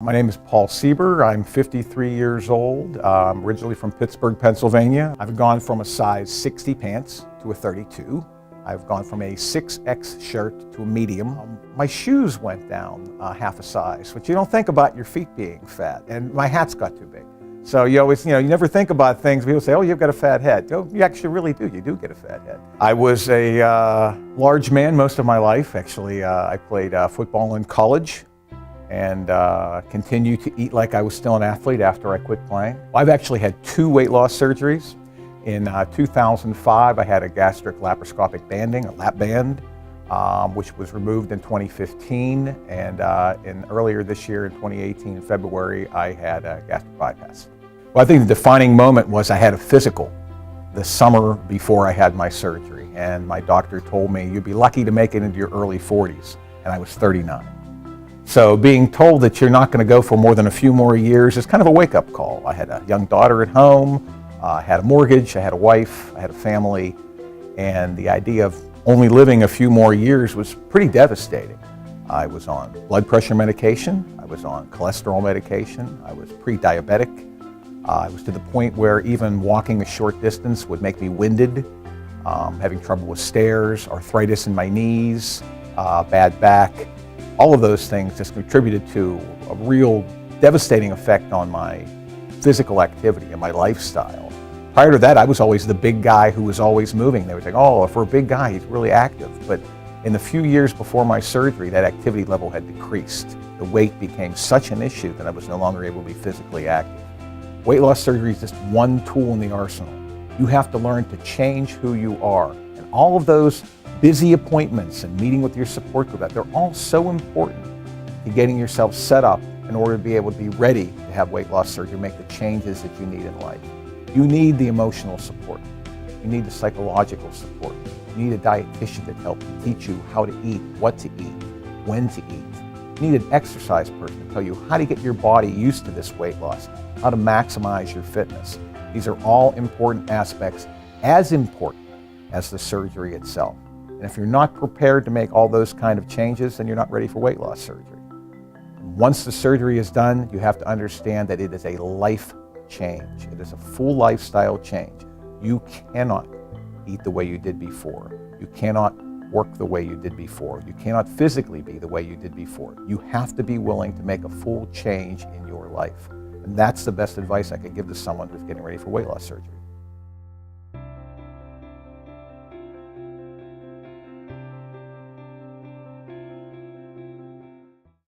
My name is Paul Sieber. I'm 53 years old. I'm originally from Pittsburgh, Pennsylvania. I've gone from a size 60 pants to a 32. I've gone from a 6X shirt to a medium. My shoes went down half a size, which you don't think about your feet being fat. And my hats got too big. So you always, you never think about things. People say, oh, you've got a fat head. Oh, you actually really do. You do get a fat head. I was a large man most of my life. Actually, I played football in college and continued to eat like I was still an athlete after I quit playing. I've actually had 2 weight loss surgeries. In 2005, I had a gastric laparoscopic banding, a lap band, which was removed in 2015. And earlier this year, in 2018, in February, I had a gastric bypass. Well, I think the defining moment was I had a physical the summer before I had my surgery. And my doctor told me, you'd be lucky to make it into your early 40s. And I was 39. So being told that you're not going to go for more than a few more years is kind of a wake-up call. I had a young daughter at home, I had a mortgage, I had a wife, I had a family, and the idea of only living a few more years was pretty devastating. I was on blood pressure medication, I was on cholesterol medication, I was pre-diabetic. I was to the point where even walking a short distance would make me winded, having trouble with stairs, arthritis in my knees, bad back. All of those things just contributed to a real devastating effect on my physical activity and my lifestyle. Prior to that, I was always the big guy who was always moving. They would think, oh, for a big guy, he's really active. But in the few years before my surgery, that activity level had decreased. The weight became such an issue that I was no longer able to be physically active. Weight loss surgery is just one tool in the arsenal. You have to learn to change who you are. And all of those busy appointments and meeting with your support group, they're all so important to getting yourself set up in order to be able to be ready to have weight loss surgery, make the changes that you need in life. You need the emotional support. You need the psychological support. You need a dietitian to help teach you how to eat, what to eat, when to eat. You need an exercise person to tell you how to get your body used to this weight loss, how to maximize your fitness. These are all important aspects, as important as the surgery itself. And if you're not prepared to make all those kind of changes, then you're not ready for weight loss surgery. Once the surgery is done, you have to understand that it is a life change. It is a full lifestyle change. You cannot eat the way you did before. You cannot work the way you did before. You cannot physically be the way you did before. You have to be willing to make a full change in your life. And that's the best advice I could give to someone who's getting ready for weight loss surgery.